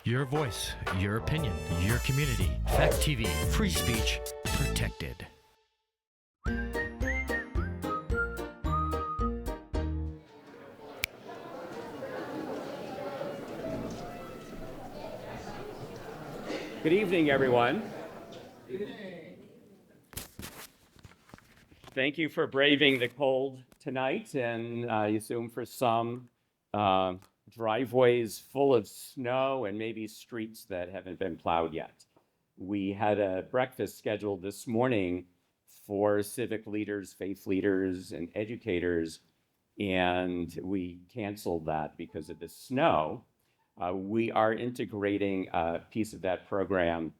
Your voice, your opinion, your community. Fact TV, free speech protected. Good evening, everyone. Thank you for braving the cold tonight, and I assume for some, driveways full of snow and maybe streets that haven't been plowed yet. We had a breakfast scheduled this morning for civic leaders, faith leaders, and educators, and we canceled that because of the snow. We are integrating a piece of that program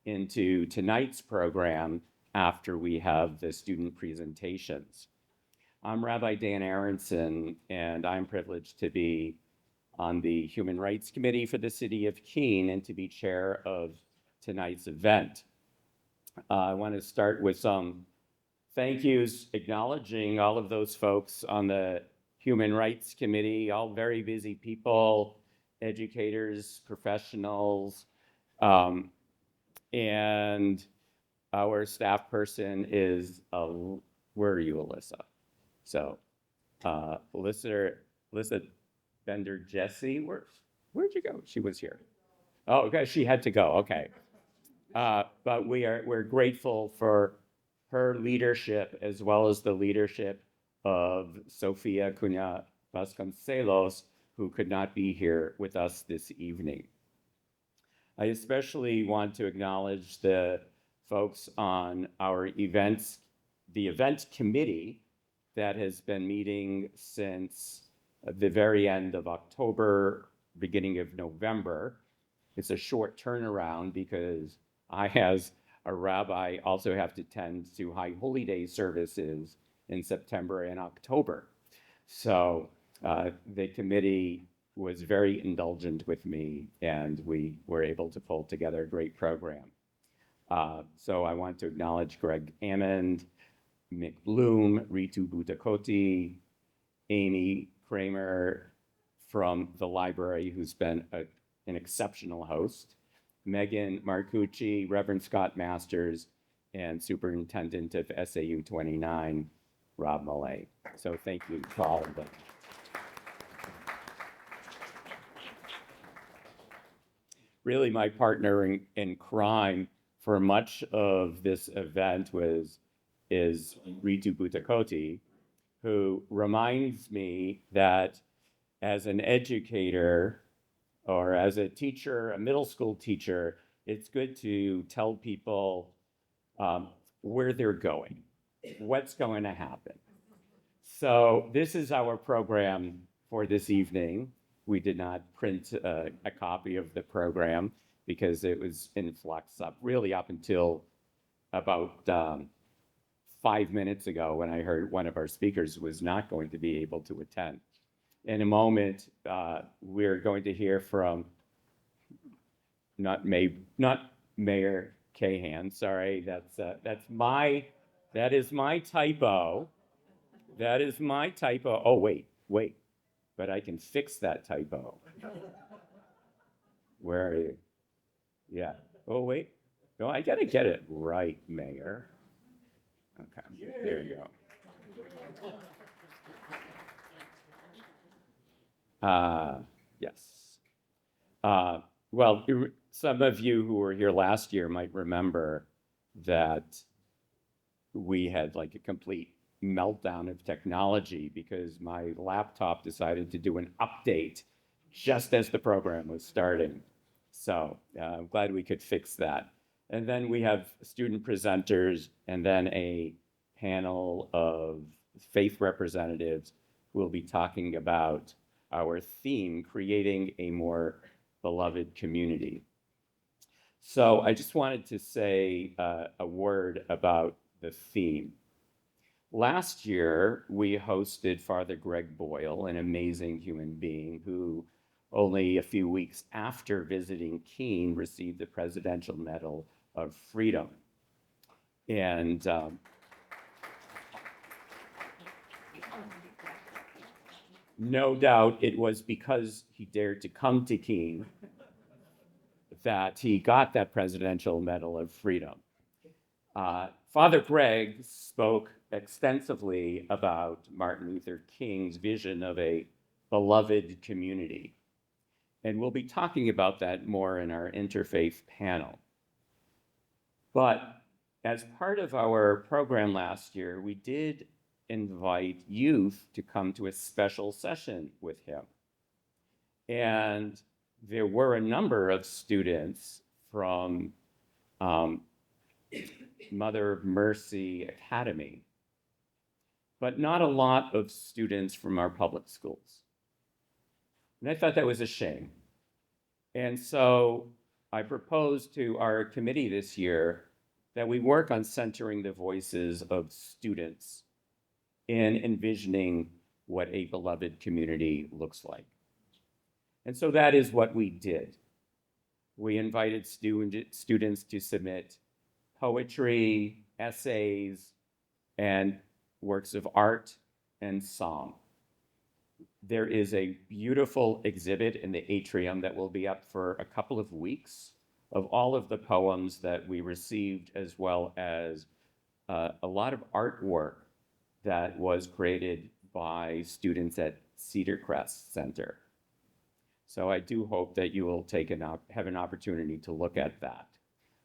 into tonight's program after we have the student presentations. I'm Rabbi Dan Aronson, and I'm privileged to be on the Human Rights Committee for the City of Keene and to be chair of tonight's event. I want to start with some thank yous, acknowledging all of those folks on the Human Rights Committee, all very busy people, educators, professionals, and our staff person is, where are you, Alyssa? So, Alyssa Bender Jesse, where'd you go? She was here. Oh, okay, she had to go, okay. But we're grateful for her leadership as well as the leadership of Sofia Cunha Vasconcelos, who could not be here with us this evening. I especially want to acknowledge the folks on our events, the event committee that has been meeting since the very end of October, beginning of November. It's a short turnaround because I, as a rabbi, also have to tend to High Holy Day services in September and October. So the committee was very indulgent with me, and we were able to pull together a great program. So I want to acknowledge Greg Ammond, Mick Bloom, Ritu Butakoti, Amy Kramer from the library, who's been an exceptional host, Megan Marcucci, Reverend Scott Masters, and Superintendent of SAU 29, Rob Millay. So thank you to all of them. Really, my partner in crime for much of this event is Ritu Butakoti, who reminds me that as an educator or as a teacher, a middle school teacher, it's good to tell people where they're going, what's going to happen. So this is our program for this evening. We did not print a copy of the program because it was in flux up until about 5 minutes ago when I heard one of our speakers was not going to be able to attend. In a moment, we're going to hear from not Mayor Cahan. Sorry, that is my typo. That is my typo. Oh, wait, but I can fix that typo. Where are you? Yeah. Oh, wait. No, I gotta get it right, Mayor. Okay, there you go. Yes. Well, some of you who were here last year might remember that we had like a complete meltdown of technology because my laptop decided to do an update just as the program was starting. So I'm glad we could fix that. And then we have student presenters and then a panel of faith representatives who will be talking about our theme, creating a more beloved community. So I just wanted to say a word about the theme. Last year, we hosted Father Greg Boyle, an amazing human being who only a few weeks after visiting Keene received the Presidential Medal of Freedom. And no doubt it was because he dared to come to Keene that he got that Presidential Medal of Freedom. Father Greg spoke extensively about Martin Luther King's vision of a beloved community. And we'll be talking about that more in our interfaith panel. But as part of our program last year, we did invite youth to come to a special session with him. And there were a number of students from Mother of Mercy Academy, but not a lot of students from our public schools. And I thought that was a shame. And so I proposed to our committee this year that we work on centering the voices of students in envisioning what a beloved community looks like. And so that is what we did. We invited students to submit poetry, essays, and works of art and song. There is a beautiful exhibit in the atrium that will be up for a couple of weeks of all of the poems that we received, as well as a lot of artwork that was created by students at Cedar Crest Center. So I do hope that you will have an opportunity to look at that.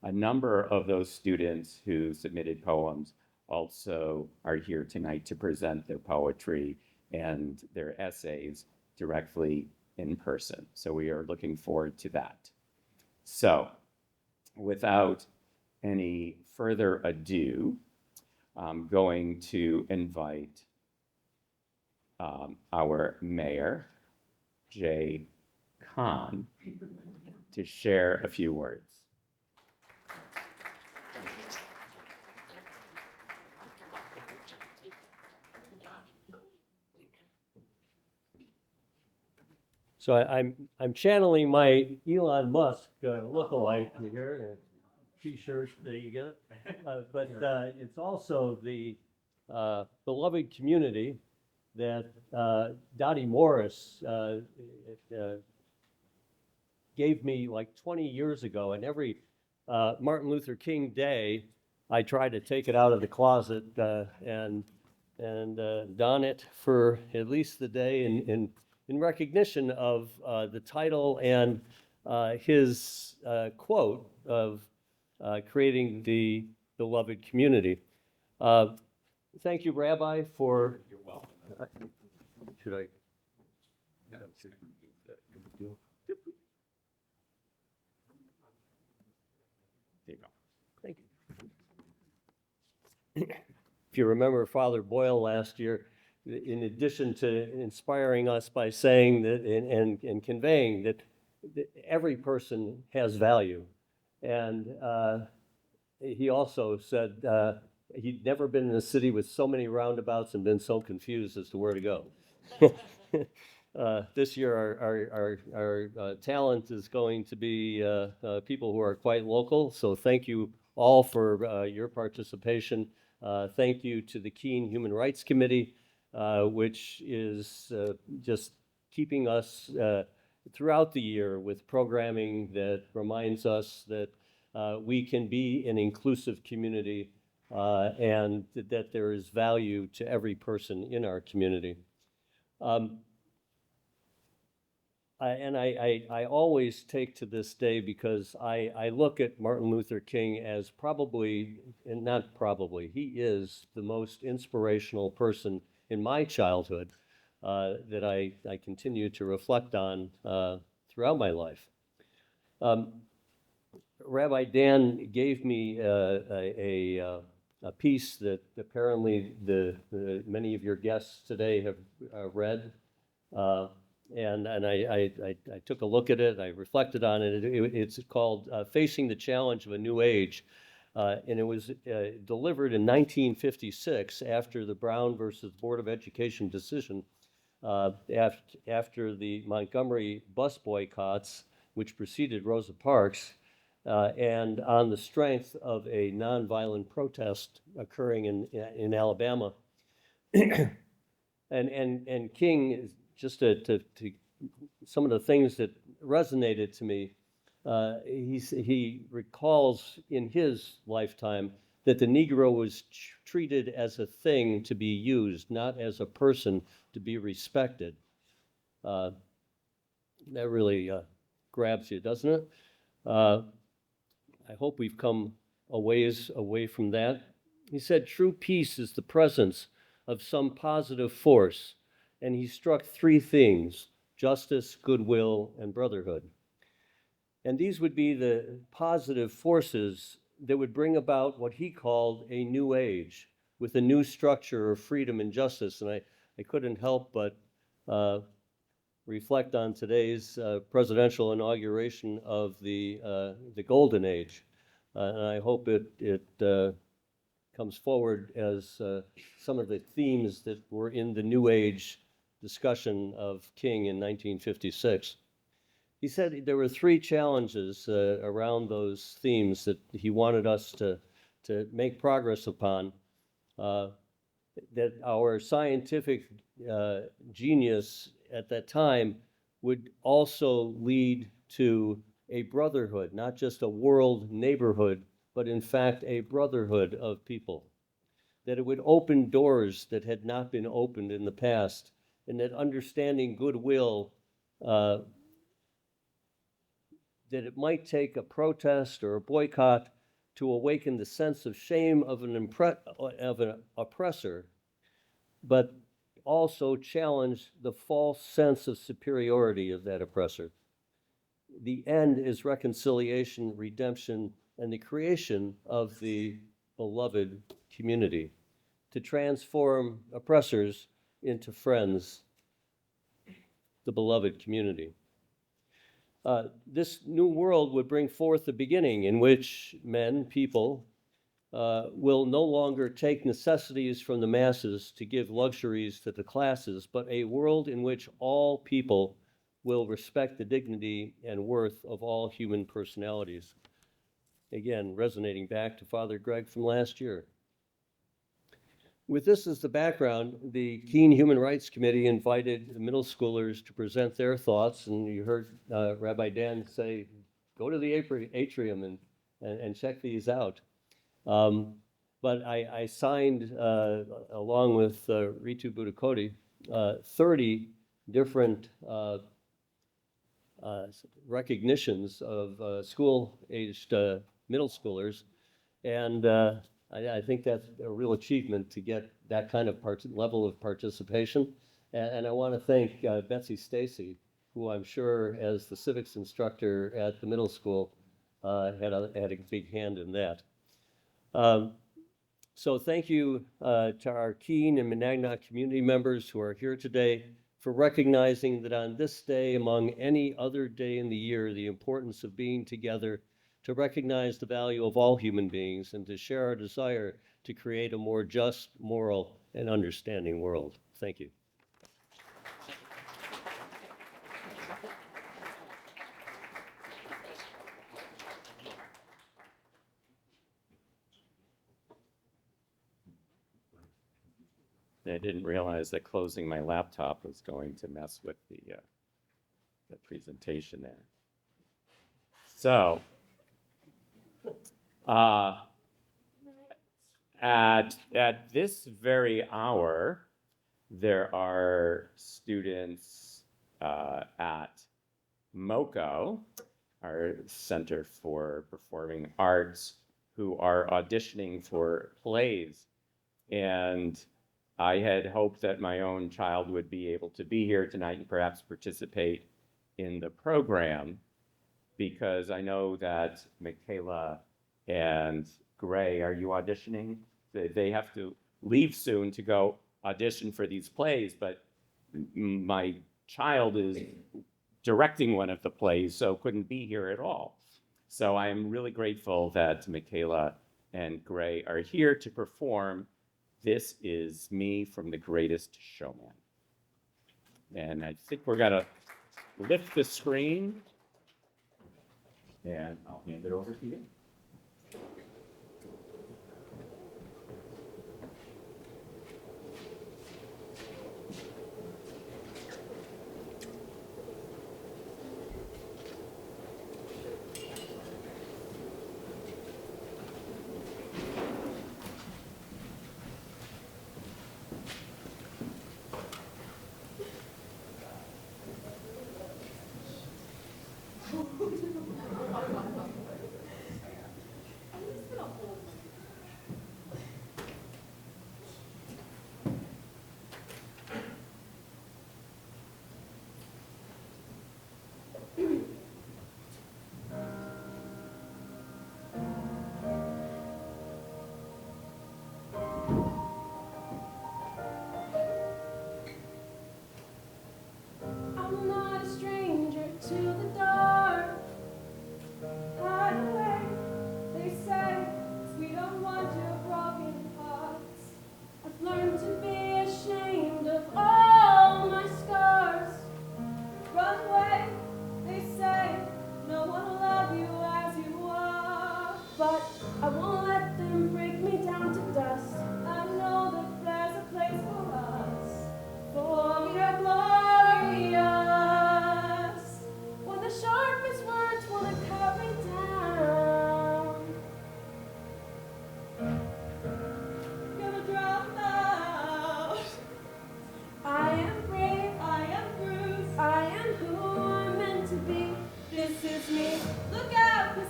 A number of those students who submitted poems also are here tonight to present their poetry and their essays directly in person. So we are looking forward to that. So without any further ado, I'm going to invite our mayor, Jay Kahn, to share a few words. So I'm channeling my Elon Musk lookalike here. T-shirt, there you get it. But it's also the beloved community that Dottie Morris gave me like 20 years ago. And every Martin Luther King Day, I try to take it out of the closet and don it for at least the day in recognition of the title and his quote of creating the beloved community. Thank you, Rabbi, for. You're welcome. Should I? There you go. Thank you. If you remember Father Boyle last year, in addition to inspiring us by saying that and conveying that every person has value, and he also said he'd never been in a city with so many roundabouts and been so confused as to where to go. This year, our talent is going to be people who are quite local. So thank you all for your participation. Thank you to the Keene Human Rights Committee, which is just keeping us throughout the year with programming that reminds us that we can be an inclusive community and that there is value to every person in our community. I always take to this day, because I look at Martin Luther King as probably, and not probably, he is the most inspirational person in my childhood that I continue to reflect on throughout my life. Rabbi Dan gave me a piece that apparently many of your guests today have read. And I took a look at it, I reflected on it. It's called Facing the Challenge of a New Age. And it was delivered in 1956 after the Brown versus Board of Education decision, after the Montgomery bus boycotts, which preceded Rosa Parks, and on the strength of a nonviolent protest occurring in Alabama. And King, just to some of the things that resonated to me, he recalls in his lifetime that the Negro was treated as a thing to be used, not as a person to be respected. That really grabs you, doesn't it? I hope we've come a ways away from that. He said, true peace is the presence of some positive force, and he struck three things: justice, goodwill, and brotherhood. And these would be the positive forces that would bring about what he called a new age with a new structure of freedom and justice. And I couldn't help but reflect on today's presidential inauguration of the Golden Age. And I hope it comes forward as some of the themes that were in the New Age discussion of King in 1956. He said there were three challenges around those themes that he wanted us to make progress upon, that our scientific genius at that time would also lead to a brotherhood, not just a world neighborhood, but in fact a brotherhood of people. That it would open doors that had not been opened in the past, and that understanding goodwill, that it might take a protest or a boycott to awaken the sense of shame of an oppressor, but also challenge the false sense of superiority of that oppressor. The end is reconciliation, redemption, and the creation of the beloved community, to transform oppressors into friends, the beloved community. This new world would bring forth the beginning in which men, people, will no longer take necessities from the masses to give luxuries to the classes, but a world in which all people will respect the dignity and worth of all human personalities. Again, resonating back to Father Greg from last year. With this as the background, the Keene Human Rights Committee invited the middle schoolers to present their thoughts, and you heard Rabbi Dan say, go to the atrium and check these out. But I signed, along with Ritu Budakoti, 30 different recognitions of school-aged middle schoolers, and I think that's a real achievement to get that kind of level of participation. And I want to thank Betsy Stacy, who I'm sure, as the civics instructor at the middle school, had a big hand in that. So thank you to our Keene and Monadnock community members who are here today for recognizing that on this day, among any other day in the year, the importance of being together to recognize the value of all human beings and to share our desire to create a more just, moral, and understanding world. Thank you. I didn't realize that closing my laptop was going to mess with the presentation there. So, at this very hour, there are students at MoCo, our Center for Performing Arts, who are auditioning for plays. And I had hoped that my own child would be able to be here tonight and perhaps participate in the program, because I know that Michaela and Gray, are you auditioning? They have to leave soon to go audition for these plays, but my child is directing one of the plays, so couldn't be here at all. So I'm really grateful that Michaela and Gray are here to perform This Is Me from The Greatest Showman. And I think we're gonna lift the screen, and I'll hand it over to you.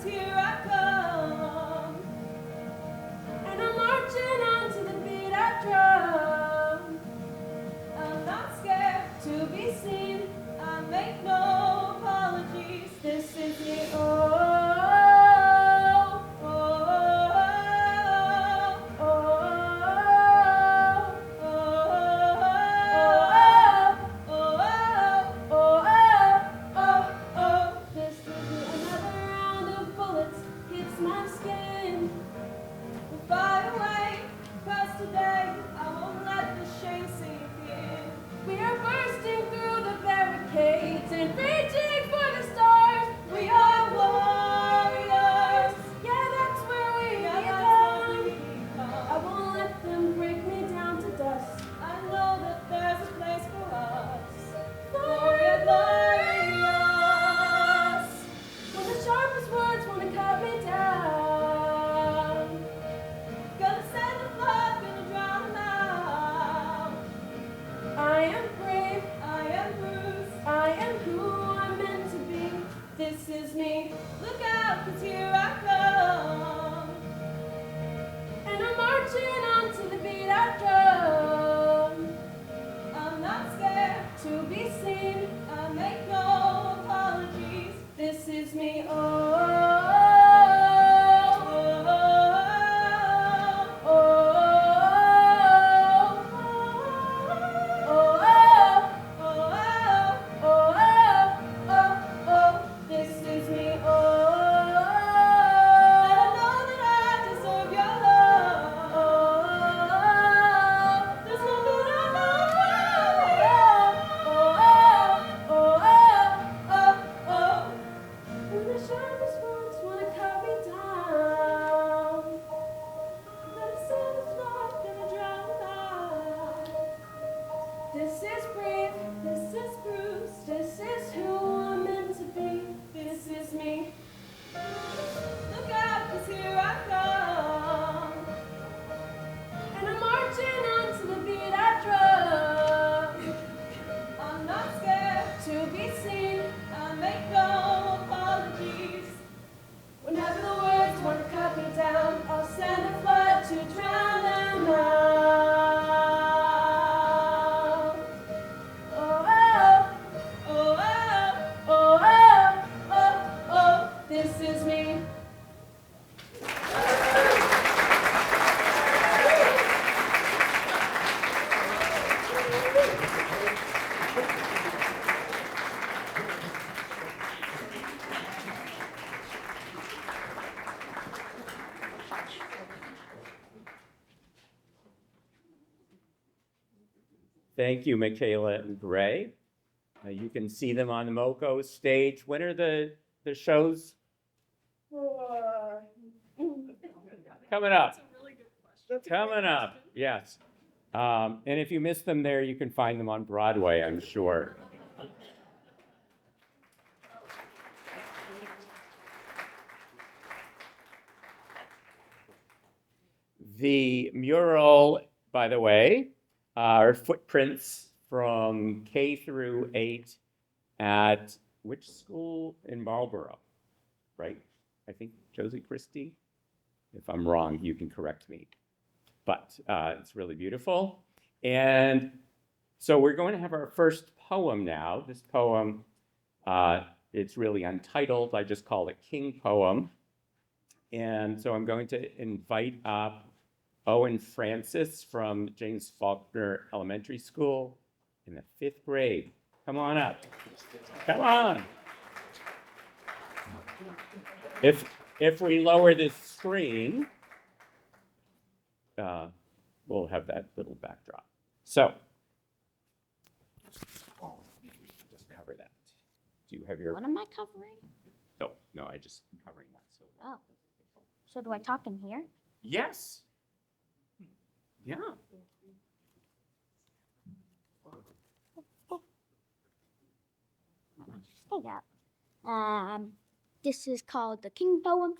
'cause here I come. And I'm marching on to the beat I drum. I'm not scared to be seen. I make no apologies. This is me. Oh, oh, oh, oh, oh. This is another round of bullets hits my skin. We fight away, 'cause today I won't let the shame sink in. We are bursting through the barricades and reaching for the stars. We are warriors. Yeah, that's where we become. I won't let them break me down to dust. I know that there's a place for us. For we're glorious. When the sharpest words want to cut me down, gonna send the flood, gonna drown them out. I am brave, I am bruised, I am who I'm meant to be. This is me. Look out, 'cause here I come. And I'm marching on to the beat I drum. I'm not scared to be seen. I make no apologies. This is me. Oh, this is me. And I know that I deserve your love. There's nothing I know. When the sharpest words wanna cut me down, gonna send the flood, gonna drown them out. This is brave, this is bruised, this is who I'm meant to be. This is me. Look out, 'cause here I come. And I'm marching on to the beat I drum. I'm not scared to be seen. I make no apologies. Whenever the words want to cut me down, I'll send a flood to drown them out. Oh, oh, oh, oh, oh, oh, this is me. Thank you, Michaela and Gray. You can see them on the MoCo stage. When are the shows? Coming up. Coming up, yes. And if you miss them there, you can find them on Broadway, I'm sure. The mural, by the way, are footprints from K through 8 at which school in Marlborough, right? I think Josie Christie. If I'm wrong, you can correct me. But it's really beautiful. And so we're going to have our first poem now. This poem, it's really untitled. I just call it King Poem. And so I'm going to invite up Owen Francis from James Faulkner Elementary School in the 5th grade. Come on up. Come on. If we lower this screen, we'll have that little backdrop. So, just cover that. Do you have your? What am I covering? No, I just covering that. So. Oh. So do I talk in here? Yes. Yeah. Hey, yeah. This is called The King Poem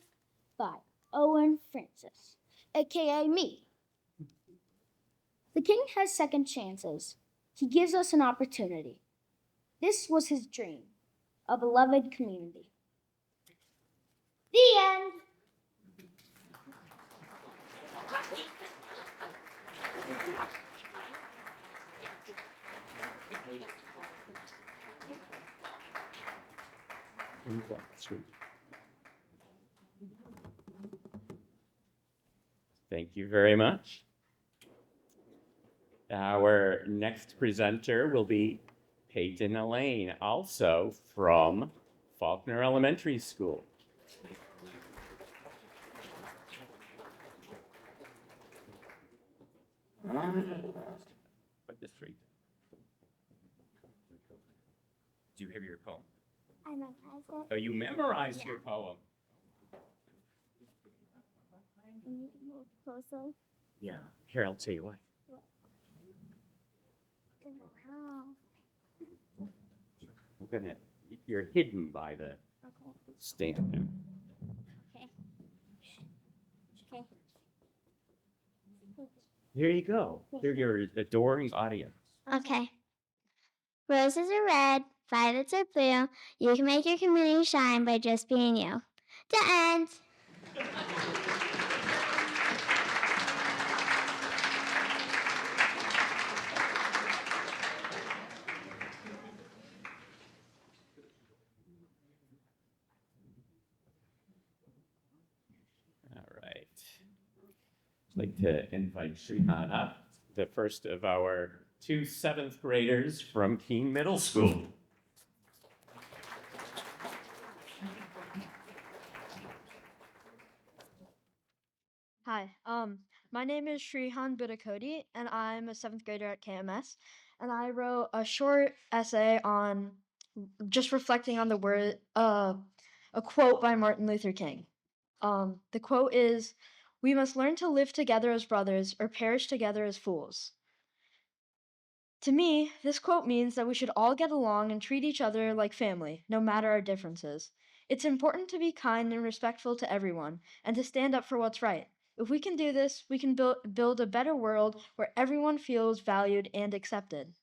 by Owen Francis, aka me. The king has second chances. He gives us an opportunity. This was his dream, a beloved community. The Thank you very much. Our next presenter will be Peyton Elaine, also from Faulkner Elementary School. Put this straight. Do you have your poem? I memorized it. Oh, you memorized your poem. Can you move closer? Yeah. Here, I'll tell you why. You're hidden by the stand. Okay. Okay. Here you go. They're your adoring audience. Okay. Roses are red, violets are blue. You can make your community shine by just being you. The end. All right. I'd like to invite Srihan up, the first of our two seventh graders from Keene Middle School. Hi, my name is Srihan Budakoti, and I'm a seventh grader at KMS. And I wrote a short essay on just reflecting on a quote by Martin Luther King. The quote is, "We must learn to live together as brothers or perish together as fools." To me, this quote means that we should all get along and treat each other like family, no matter our differences. It's important to be kind and respectful to everyone, and to stand up for what's right. If we can do this, we can build a better world where everyone feels valued and accepted.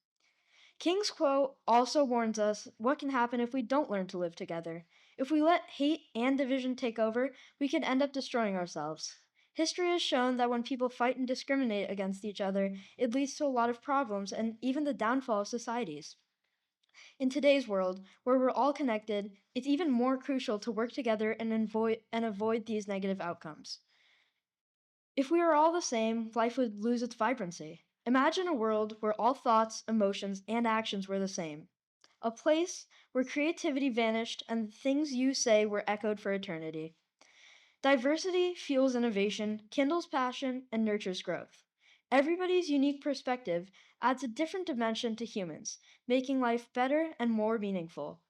King's quote also warns us what can happen if we don't learn to live together. If we let hate and division take over, we could end up destroying ourselves. History has shown that when people fight and discriminate against each other, it leads to a lot of problems and even the downfall of societies. In today's world, where we're all connected, it's even more crucial to work together and avoid these negative outcomes. If we were all the same, life would lose its vibrancy. Imagine a world where all thoughts, emotions, and actions were the same. A place where creativity vanished and the things you say were echoed for eternity. Diversity fuels innovation, kindles passion, and nurtures growth. Everybody's unique perspective adds a different dimension to humans, making life better and more meaningful.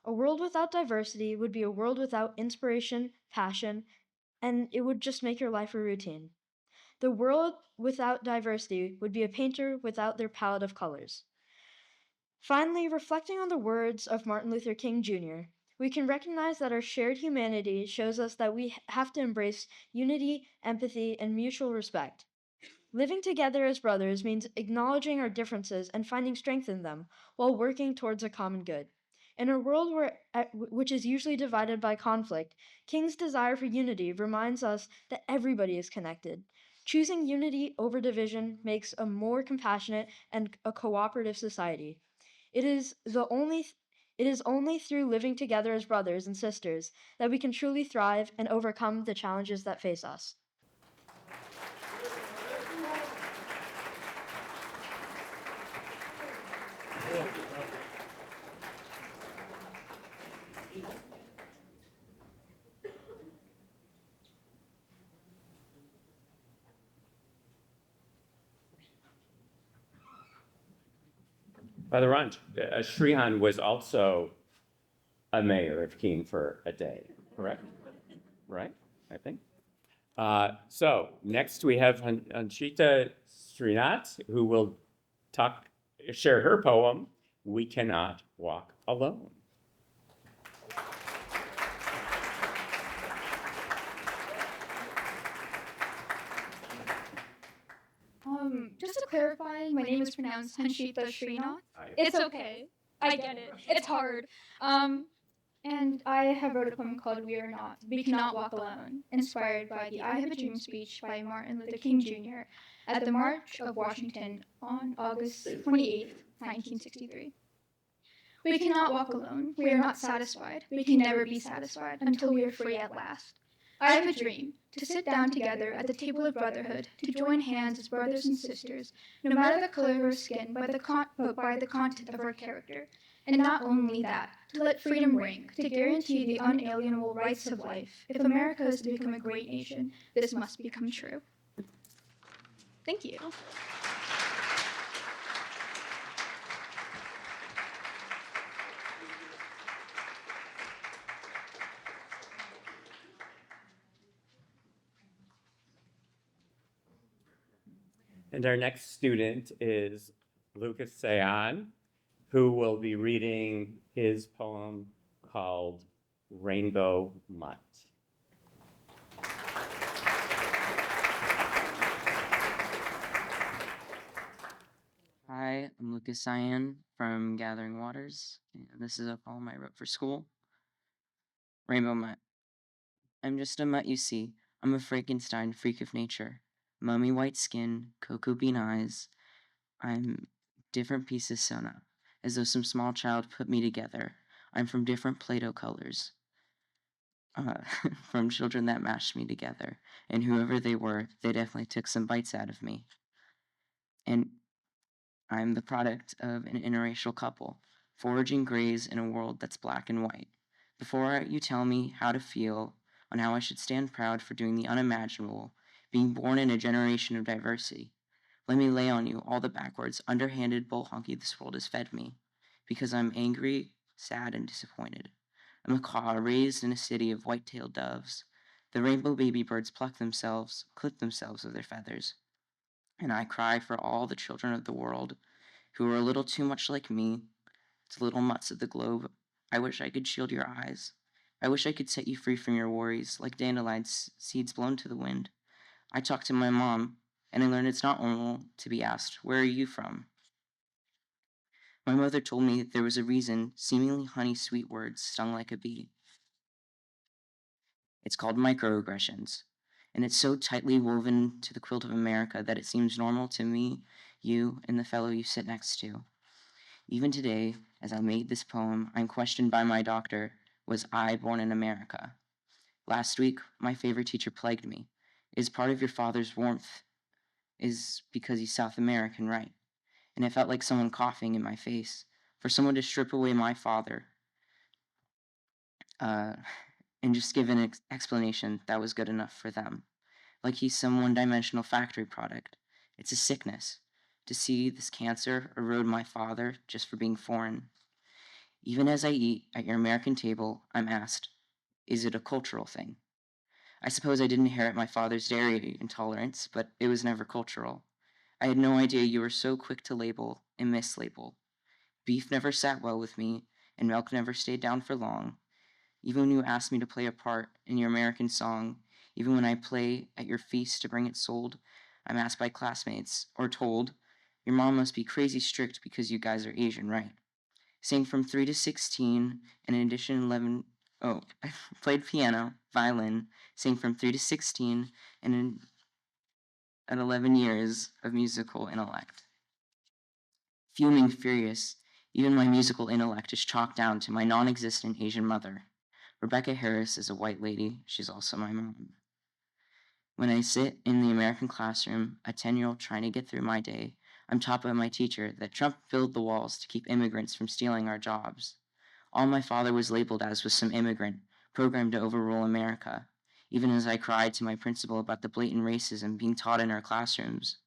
A world without diversity would be a world without inspiration, passion, and it would just make your life a routine. The world without diversity would be a painter without their palette of colors. Finally, reflecting on the words of Martin Luther King Jr., we can recognize that our shared humanity shows us that we have to embrace unity, empathy, and mutual respect. Living together as brothers means acknowledging our differences and finding strength in them while working towards a common good. In a world which is usually divided by conflict, King's desire for unity reminds us that everybody is connected. Choosing unity over division makes a more compassionate and a cooperative society. It is only through living together as brothers and sisters that we can truly thrive and overcome the challenges that face us. Father Ron, Srihan was also a mayor of Keene for a day, correct? Right, I think. So next we have Anshita Srinath, who will share her poem, "We Cannot Walk Alone." Just to clarify, my name is pronounced Hanshita Srinath. It's okay. I get it. It's hard. And I have wrote a poem called We Cannot Walk Alone, inspired by the I Have a Dream speech by Martin Luther King Jr. at the March of Washington on August 28, 1963. We cannot walk alone. We are not satisfied. We can never be satisfied until we are free at last. I have a dream to sit down together at the table of brotherhood, to join hands as brothers and sisters, no matter the color of our skin, but by the content of our character. And not only that, to let freedom ring, to guarantee the unalienable rights of life. If America is to become a great nation, this must become true. Thank you. And our next student is Lucas Sayan, who will be reading his poem called Rainbow Mutt. Hi, I'm Lucas Cyan from Gathering Waters, and this is a poem I wrote for school. Rainbow Mutt. I'm just a mutt, you see. I'm a Frankenstein freak of nature. Mummy white skin, cocoa bean eyes. I'm different pieces sewn up, as though some small child put me together. I'm from different Play-Doh colors, from children that mashed me together. And whoever they were, they definitely took some bites out of me. And I'm the product of an interracial couple, foraging grays in a world that's black and white. Before you tell me how to feel on how I should stand proud for doing the unimaginable, being born in a generation of diversity, let me lay on you all the backwards, underhanded bull honky this world has fed me, because I'm angry, sad, and disappointed. A macaw raised in a city of white-tailed doves. The rainbow baby birds clip themselves of their feathers, and I cry for all the children of the world who are a little too much like me, to little mutts of the globe. I wish I could shield your eyes. I wish I could set you free from your worries, like dandelion seeds blown to the wind. I talked to my mom, and I learned it's not normal to be asked, "Where are you from?" My mother told me there was a reason seemingly honey-sweet words stung like a bee. It's called microaggressions, and it's so tightly woven to the quilt of America that it seems normal to me, you, and the fellow you sit next to. Even today, as I made this poem, I'm questioned by my doctor, was I born in America? Last week, my favorite teacher plagued me. Is part of your father's warmth is because he's South American, right? And it felt like someone coughing in my face. For someone to strip away my father and just give an explanation that was good enough for them. Like he's some one-dimensional factory product. It's a sickness. To see this cancer erode my father just for being foreign. Even as I eat at your American table, I'm asked, is it a cultural thing? I suppose I didn't inherit my father's dairy intolerance, but it was never cultural. I had no idea you were so quick to label and mislabel. Beef never sat well with me, and milk never stayed down for long. Even when you asked me to play a part in your American song, even when I play at your feast to bring it sold, I'm asked by classmates, or told, your mom must be crazy strict because you guys are Asian, right? Sang from 3 to 16, and in addition 11, I played piano, violin, sang from 3 to 16, and at 11 years of musical intellect. Fuming furious, even my musical intellect is chalked down to my non-existent Asian mother. Rebecca Harris is a white lady. She's also my mom. When I sit in the American classroom, a 10-year-old trying to get through my day, I'm taught by my teacher that Trump filled the walls to keep immigrants from stealing our jobs. All my father was labeled as was some immigrant, programmed to overrule America, even as I cried to my principal about the blatant racism being taught in our classrooms.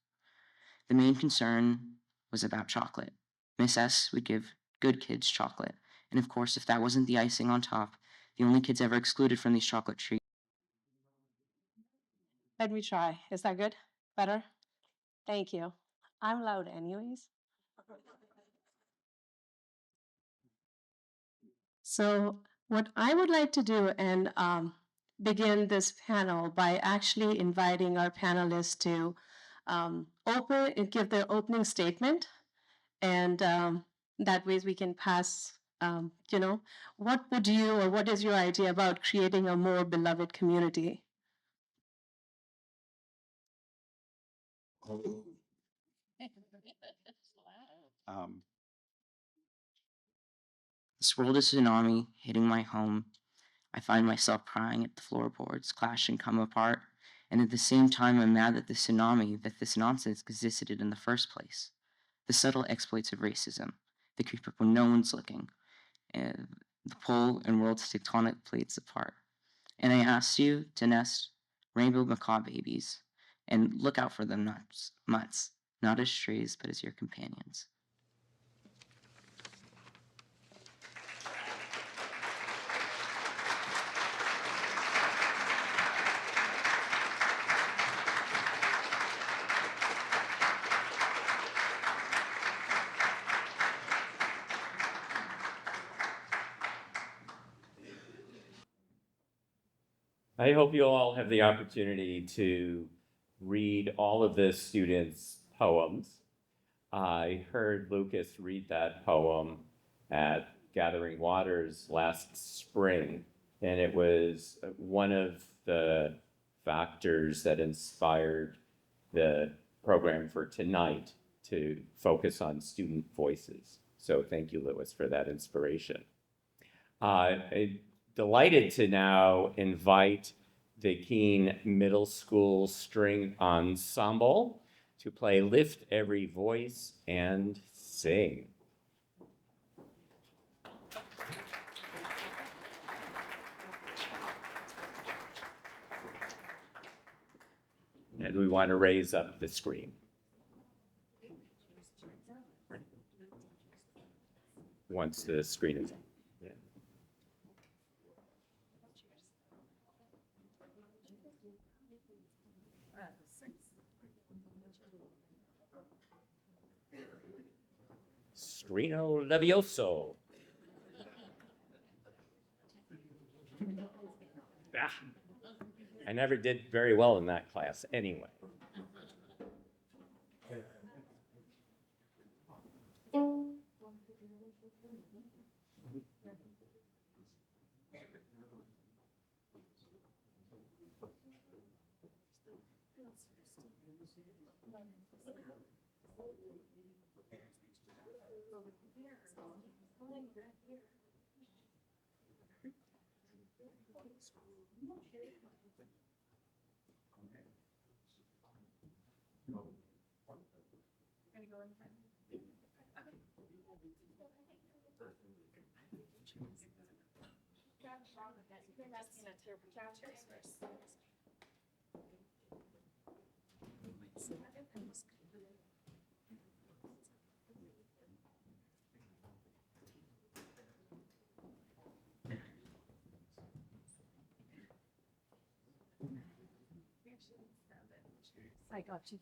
The main concern was about chocolate. Miss S would give good kids chocolate, and of course, if that wasn't the icing on top, the only kids ever excluded from these chocolate treats. Let me try. Is that good? Better? Thank you. I'm loud anyways. So what I would like to do and begin this panel by actually inviting our panelists to open and give their opening statement, and that way we can pass. What would you or what is your idea about creating a more beloved community? This world is a tsunami hitting my home. I find myself crying at the floorboards, clash and come apart. And at the same time, I'm mad that the tsunami, that this nonsense existed in the first place. The subtle exploits of racism, that creep up when no one's looking, and the pull and world's tectonic plates apart. And I asked you to nest rainbow macaw babies and look out for them mutts, not as strays, but as your companions. I hope you all have the opportunity to read all of the students' poems. I heard Lucas read that poem at Gathering Waters last spring, and it was one of the factors that inspired the program for tonight to focus on student voices. So thank you, Lewis, for that inspiration. I'm delighted to now invite the Keene Middle School String Ensemble to play Lift Every Voice and Sing. And we want to raise up the screen. Once the screen is up. Yeah. Strino Levioso. Ah, I never did very well in that class anyway. I got you.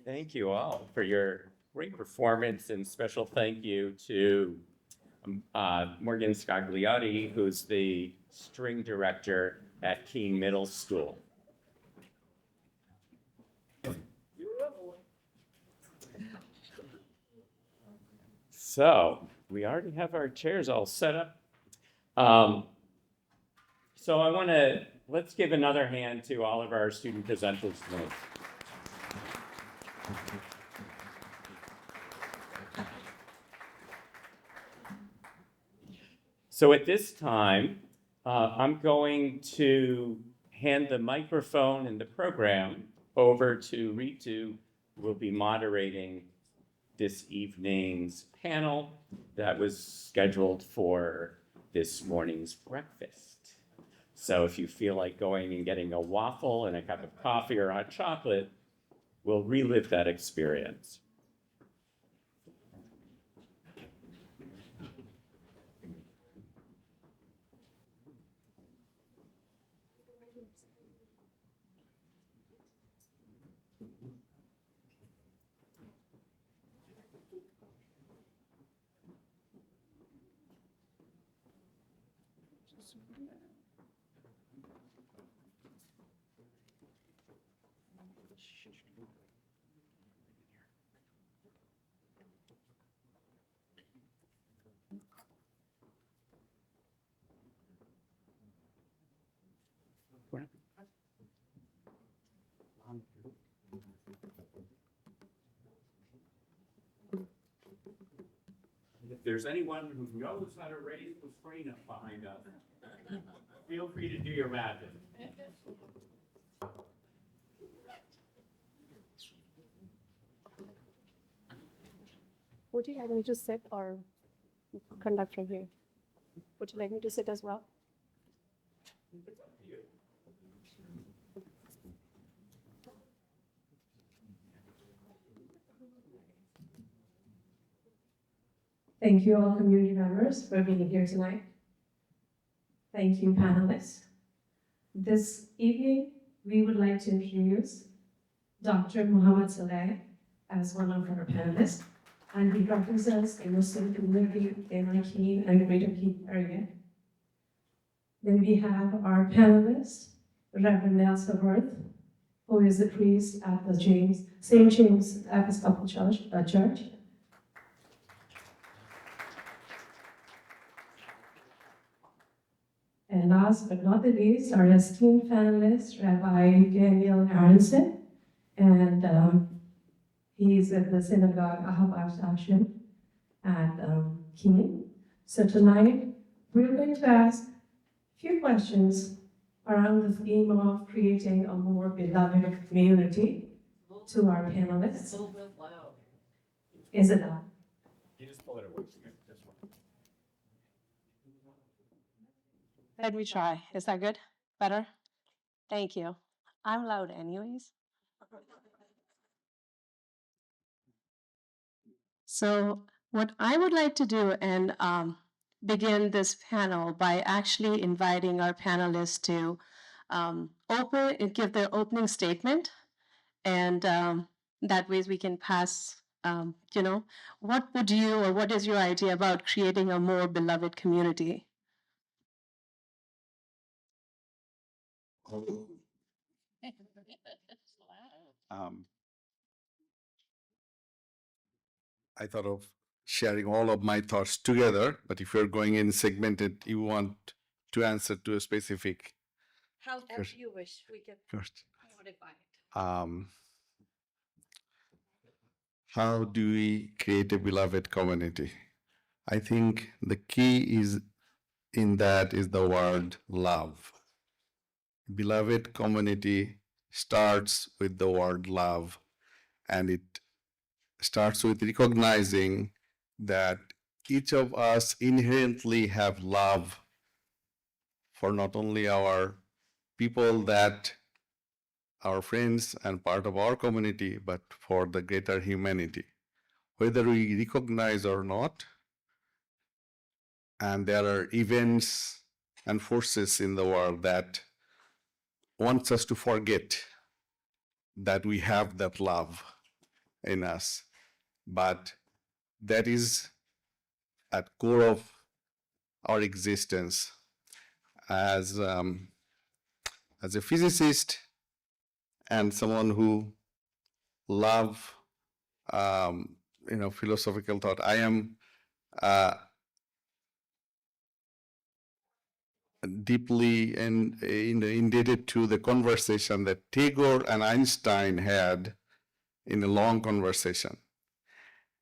Thank you all for your great performance, and special thank you to Morgan Scagliotti, who's the string director at Keene Middle School. So we already have our chairs all set up. So let's give another hand to all of our student presenters tonight. So at this time, I'm going to hand the microphone and the program over to Ritu, who will be moderating this evening's panel that was scheduled for this morning's breakfast. So if you feel like going and getting a waffle and a cup of coffee or hot chocolate, we'll relive that experience. If there's anyone who knows how to raise the screen up behind us, feel free to do your magic. Would you like me to sit or conduct from here? Would you like me to sit as well? Thank you all community members for being here tonight. Thank you panelists. This evening, we would like to introduce Dr. Muhammad Saleh as one of our panelists, and he represents the Muslim community in the Keene and Greater Keene area. Then we have our panelist, Reverend Nelson Worth, who is the priest at the St. James Episcopal Church. And last but not the least, our esteemed panelist, Rabbi Daniel Aronson, and he's at the synagogue Ahav Hashem at Keene. So tonight, we're going to ask a few questions around the theme of creating a more beloved community to our panelists. Is it loud? You just pull it away. Let me try. Is that good? Better? Thank you. I'm loud anyways. So what I would like to do and begin this panel by actually inviting our panelists to open and give their opening statement, and that way we can pass, what would you or what is your idea about creating a more beloved community? I thought of sharing all of my thoughts together, but if you're going in segmented, you want to answer to a specific. However you wish, we can First. modify it. How do we create a beloved community? I think the key is in that is the word love. Beloved community starts with the word love, and it starts with recognizing that each of us inherently have love for not only our people that our friends and part of our community, but for the greater humanity, whether we recognize or not. And there are events and forces in the world that wants us to forget that we have that love. in us. But that is at core of our existence. As a physicist and someone who love philosophical thought, I am deeply indebted to the conversation that Tagore and Einstein had in a long conversation.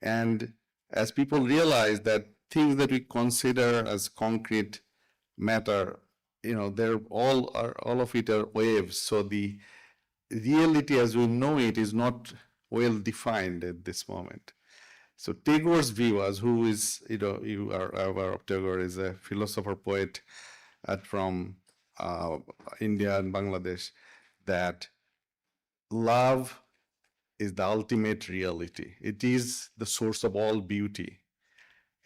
And as people realize that things that we consider as concrete matter, they're all of it are waves. So the reality as we know it is not well defined at this moment. So Tagore's view, as who is, you are aware of Tagore, is a philosopher poet from India and Bangladesh, that love is the ultimate reality. It is the source of all beauty.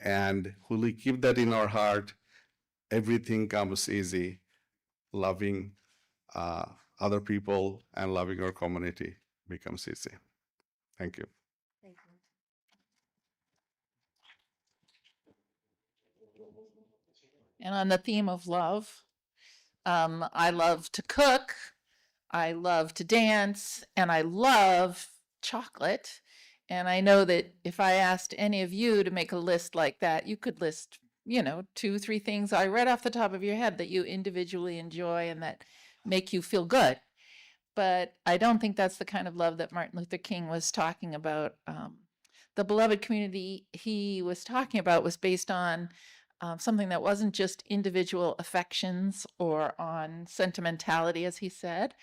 And when we keep that in our heart, everything comes easy. Loving other people and loving our community becomes easy. Thank you. Thank you. And on the theme of love, I love to cook, I love to dance, and I love chocolate. And I know that if I asked any of you to make a list like that, you could list, 2, 3 things right off the top of your head that you individually enjoy and that make you feel good. But I don't think that's the kind of love that Martin Luther King was talking about. The beloved community he was talking about was based on something that wasn't just individual affections or on sentimentality, as he said.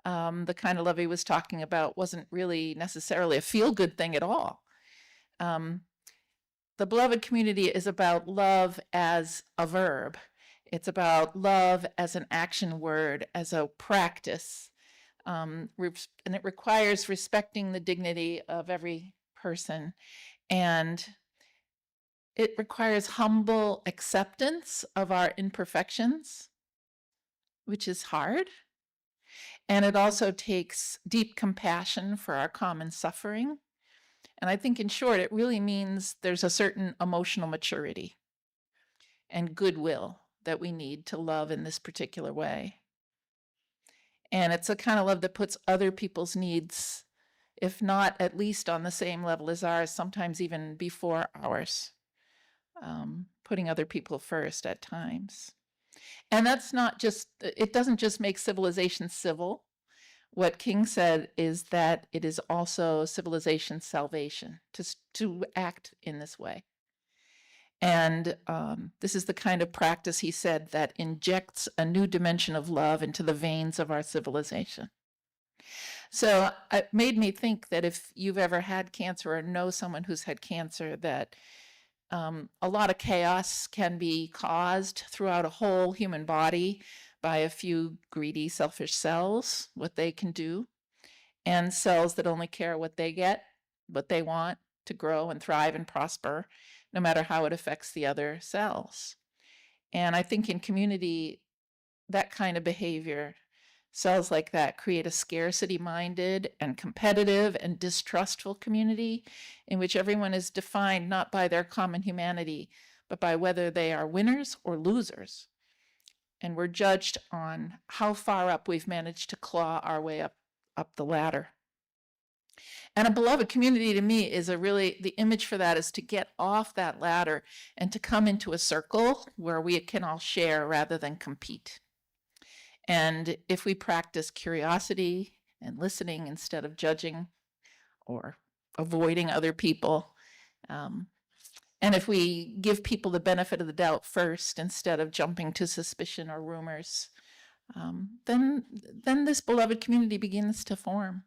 The kind of love he was talking about wasn't really necessarily a feel-good thing at all. The beloved community is about love as a verb. It's about love as an action word, as a practice. And it requires respecting the dignity of every person. And it requires humble acceptance of our imperfections, which is hard. And it also takes deep compassion for our common suffering. And I think, in short, it really means there's a certain emotional maturity and goodwill that we need to love in this particular way. And it's a kind of love that puts other people's needs, if not at least on the same level as ours, sometimes even before ours. Putting other people first at times. And that's not just, it doesn't just make civilization civil. What King said is that it is also civilization's salvation to act in this way. And this is the kind of practice, he said, that injects a new dimension of love into the veins of our civilization. So it made me think that if you've ever had cancer or know someone who's had cancer, that a lot of chaos can be caused throughout a whole human body by a few greedy, selfish cells, what they can do, and cells that only care what they get, what they want to grow and thrive and prosper, no matter how it affects the other cells. And I think in community, that kind of behavior, cells like that create a scarcity-minded and competitive and distrustful community in which everyone is defined not by their common humanity, but by whether they are winners or losers. And we're judged on how far up we've managed to claw our way up the ladder. And a beloved community to me is the image for that is to get off that ladder and to come into a circle where we can all share rather than compete. And if we practice curiosity and listening instead of judging or avoiding other people, and if we give people the benefit of the doubt first instead of jumping to suspicion or rumors, then this beloved community begins to form.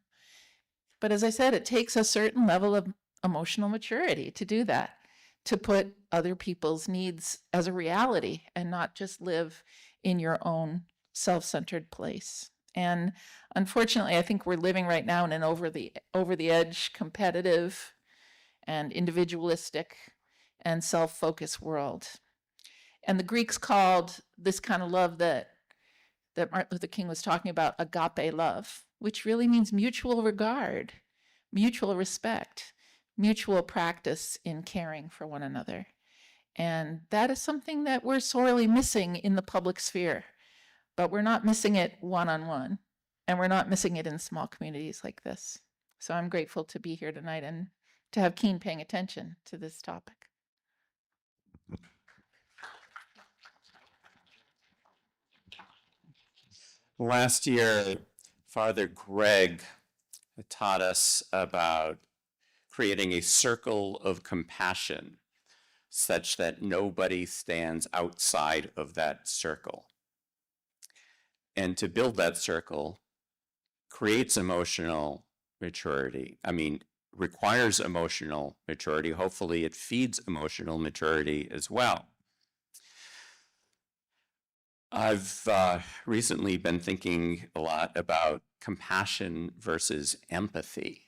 But as I said, it takes a certain level of emotional maturity to do that, to put other people's needs as a reality and not just live in your own self-centered place. And unfortunately, I think we're living right now in an over the edge, competitive and individualistic and self-focused world. And the Greeks called this kind of love that Martin Luther King was talking about agape love, which really means mutual regard, mutual respect, mutual practice in caring for one another. And that is something that we're sorely missing in the public sphere, but we're not missing it one-on-one, and we're not missing it in small communities like this. So I'm grateful to be here tonight and to have Keene paying attention to this topic. Last year, Father Greg taught us about creating a circle of compassion such that nobody stands outside of that circle. And to build that circle creates emotional maturity. Requires emotional maturity. Hopefully it feeds emotional maturity as well. I've recently been thinking a lot about compassion versus empathy.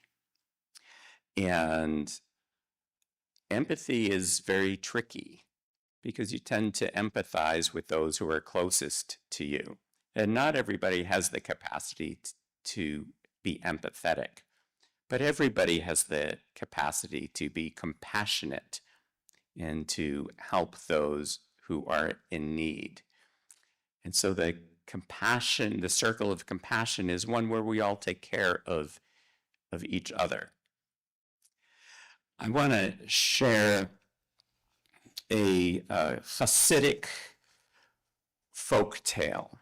And empathy is very tricky because you tend to empathize with those who are closest to you. And not everybody has the capacity to be empathetic, but everybody has the capacity to be compassionate and to help those who are in need. And so the compassion, the circle of compassion, is one where we all take care of each other. I want to share a Hasidic folk tale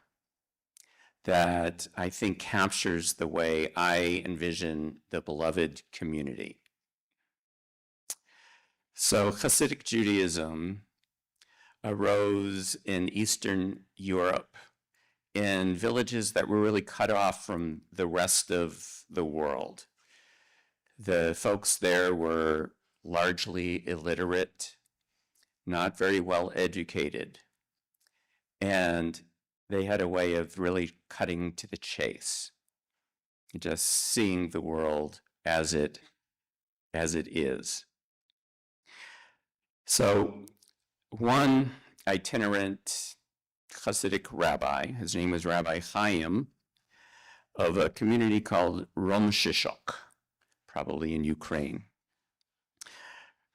that I think captures the way I envision the beloved community. So Hasidic Judaism arose in Eastern Europe in villages that were really cut off from the rest of the world. The folks there were largely illiterate, not very well educated, and they had a way of really cutting to the chase, just seeing the world as it is. So one itinerant Hasidic rabbi, his name was Rabbi Chaim, of a community called Romshishok, probably in Ukraine.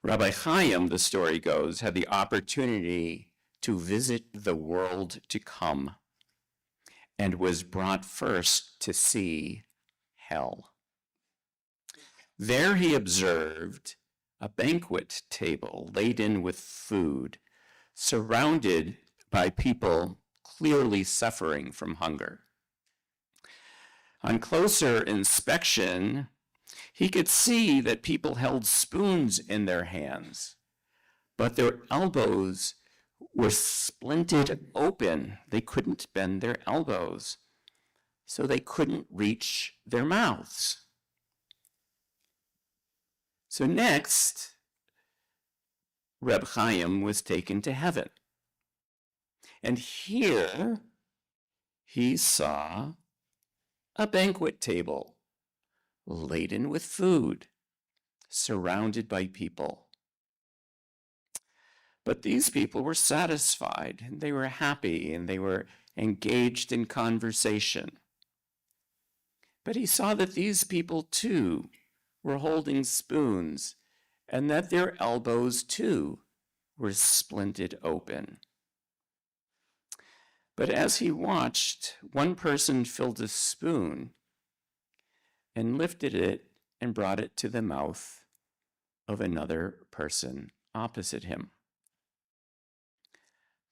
Rabbi Chaim, the story goes, had the opportunity to visit the world to come and was brought first to see hell. There he observed a banquet table laden with food, surrounded by people clearly suffering from hunger. On closer inspection, he could see that people held spoons in their hands, but their elbows were splinted open. They couldn't bend their elbows, so they couldn't reach their mouths. So next, Reb Chaim was taken to heaven. And here he saw a banquet table laden with food, surrounded by people. But these people were satisfied, and they were happy, and they were engaged in conversation. But he saw that these people too were holding spoons, and that their elbows too were splinted open. But as he watched, one person filled a spoon and lifted it and brought it to the mouth of another person opposite him.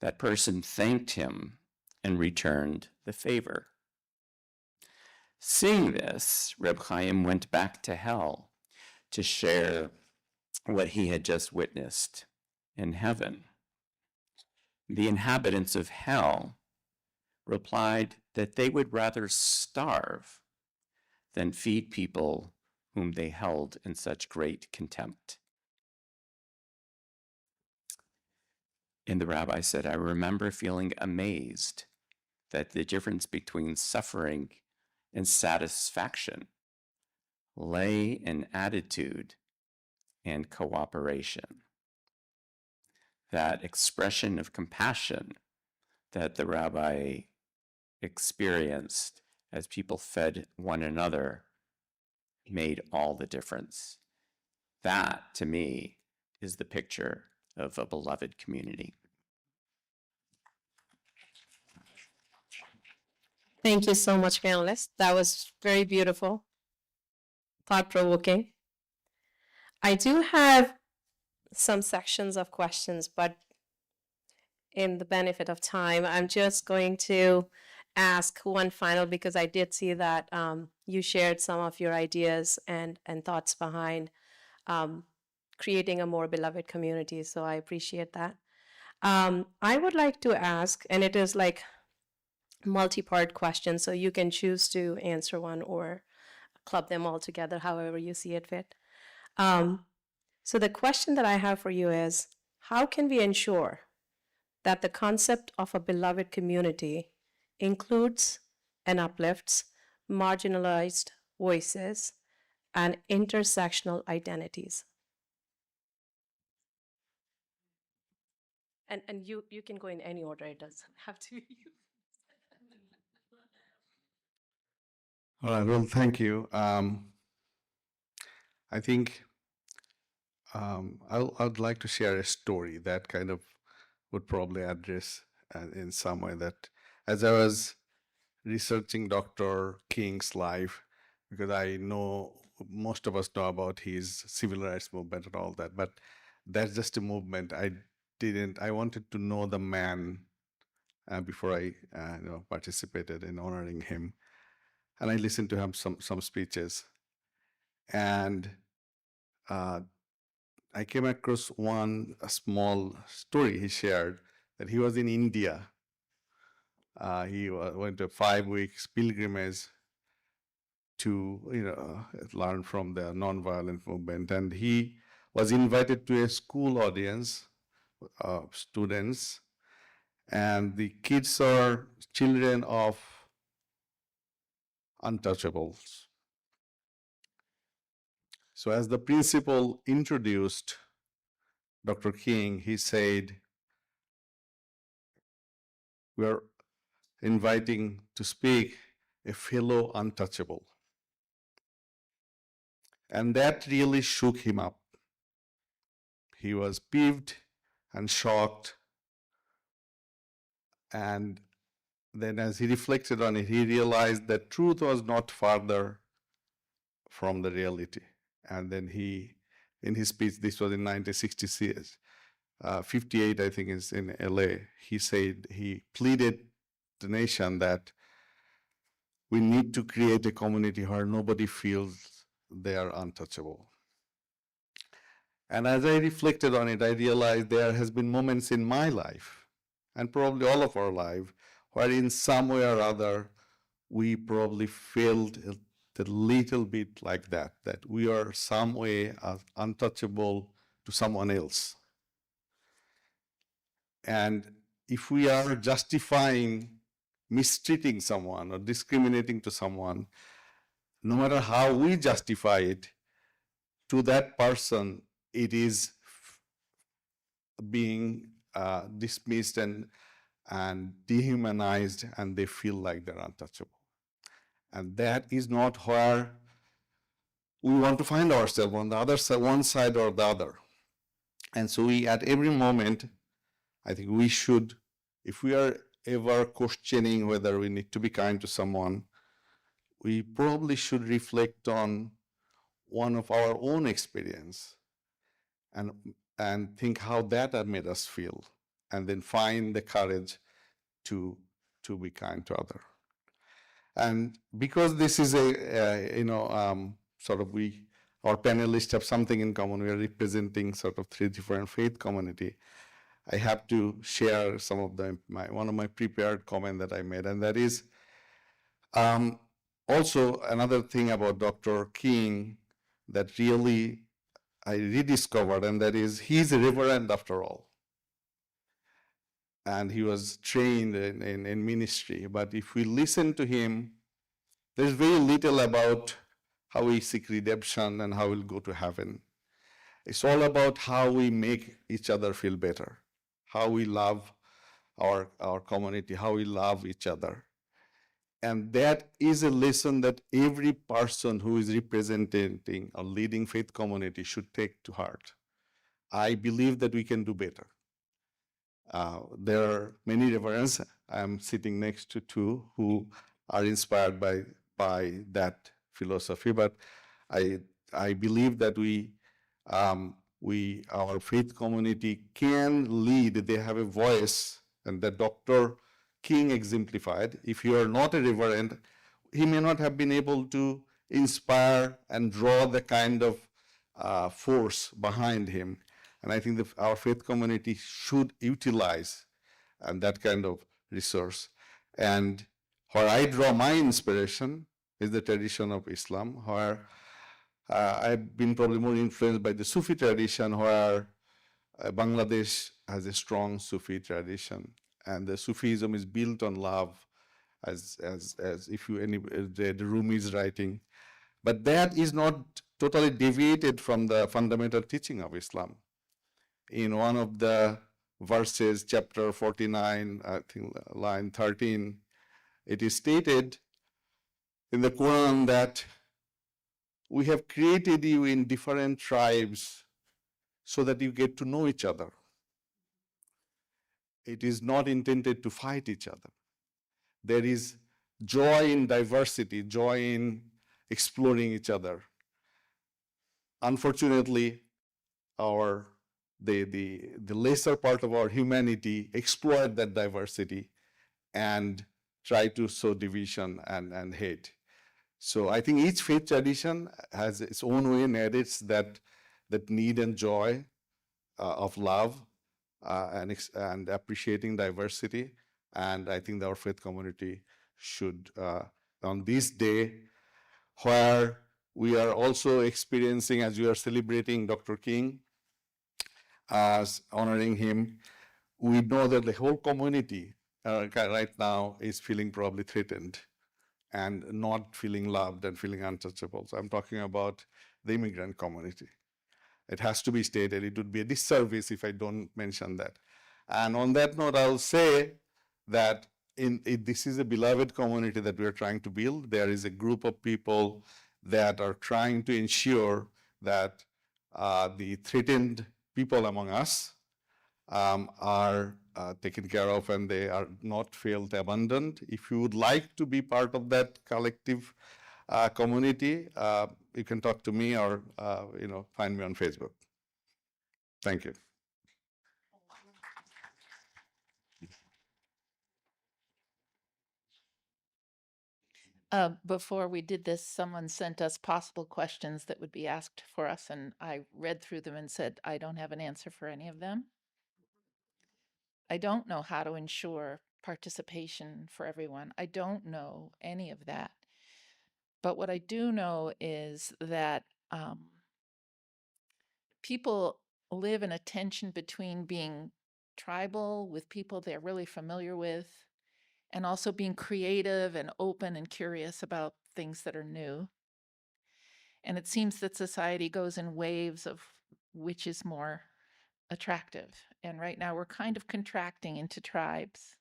That person thanked him and returned the favor. Seeing this, Reb Chaim went back to hell to share what he had just witnessed in heaven. The inhabitants of hell replied that they would rather starve than feed people whom they held in such great contempt. And the rabbi said, I remember feeling amazed that the difference between suffering and satisfaction lay in attitude and cooperation. That expression of compassion that the rabbi experienced as people fed one another made all the difference. That, to me, is the picture of a beloved community. Thank you so much, panelists. That was very beautiful, thought-provoking. I do have some sections of questions, but in the benefit of time, I'm just going to ask one final, because I did see that you shared some of your ideas and thoughts behind creating a more beloved community. So I appreciate that. I would like to ask, and it is like multi-part question, so you can choose to answer one or club them all together, however you see it fit. So the question that I have for you is, how can we ensure that the concept of a beloved community includes and uplifts marginalized voices and intersectional identities? And you can go in any order, it doesn't have to be you. All right, well, thank you. I think I'd like to share a story that kind of would probably address in some way that as I was researching Dr. King's life, because I know most of us know about his civil rights movement and all that, but that's just a movement. I wanted to know the man before I participated in honoring him. And I listened to him some speeches. And I came across a small story he shared that he was in India. He went to 5 weeks pilgrimage to learn from the nonviolent movement, and he was invited to a school audience of students, and the kids are children of untouchables. So as the principal introduced Dr. King, he said, "We are inviting to speak a fellow untouchable." And that really shook him up. He was peeved and shocked. And then as he reflected on it, he realized that truth was not farther from the reality. And then in his speech, this was in 1966, 58, I think, is in LA, he pleaded the nation that we need to create a community where nobody feels they are untouchable. And as I reflected on it, I realized there has been moments in my life, and probably all of our life, where in some way or other, we probably felt a little bit like that we are some way untouchable to someone else. And if we are justifying mistreating someone or discriminating to someone, no matter how we justify it, to that person, it is being dismissed and dehumanized, and they feel like they're untouchable. And that is not where we want to find ourselves, on the other side, one side or the other. And so we, at every moment, I think we should, if we are ever questioning whether we need to be kind to someone, we probably should reflect on one of our own experience and think how that had made us feel, and then find the courage to be kind to other. And because this is our panelists have something in common. We are representing sort of 3 different faith community. I have to share some of one of my prepared comment that I made, and that is also another thing about Dr. King that really I rediscovered, and that is he's a reverend after all. And he was trained in ministry. But if we listen to him, there's very little about how we seek redemption and how we'll go to heaven. It's all about how we make each other feel better, how we love our community, how we love each other. And that is a lesson that every person who is representing or leading faith community should take to heart. I believe that we can do better. There are many reverends. I'm sitting next to two who are inspired by that philosophy, but I believe that our faith community can lead. They have a voice, and that Dr. King exemplified. If you are not a reverend, he may not have been able to inspire and draw the kind of force behind him. And I think our faith community should utilize that kind of resource. And where I draw my inspiration is the tradition of Islam, where I've been probably more influenced by the Sufi tradition, where Bangladesh has a strong Sufi tradition, and the Sufism is built on love, as if you read Rumi's writing, but that is not totally deviated from the fundamental teaching of Islam. In one of the verses, chapter 49, I think line 13, it is stated in the Quran that we have created you in different tribes so that you get to know each other. It is not intended to fight each other. There is joy in diversity, joy in exploring each other. Unfortunately, the lesser part of our humanity exploit that diversity and try to sow division and hate. So I think each faith tradition has its own way, narrates that need and joy of love and appreciating diversity. And I think our faith community should, on this day, where we are also experiencing, as we are celebrating Dr. King, as honoring him, we know that the whole community right now is feeling probably threatened and not feeling loved and feeling untouchable. So I'm talking about the immigrant community. It has to be stated. It would be a disservice if I don't mention that. And on that note, I'll say that this is a beloved community that we are trying to build. There is a group of people that are trying to ensure that the threatened people among us are taken care of and they are not felt abandoned. If you would like to be part of that collective community, you can talk to me or find me on Facebook. Thank you. Before we did this, someone sent us possible questions that would be asked for us, and I read through them and said, I don't have an answer for any of them. I don't know how to ensure participation for everyone. I don't know any of that. But what I do know is that people live in a tension between being tribal with people they're really familiar with, and also being creative and open and curious about things that are new. And it seems that society goes in waves of which is more attractive. And right now we're kind of contracting into tribes,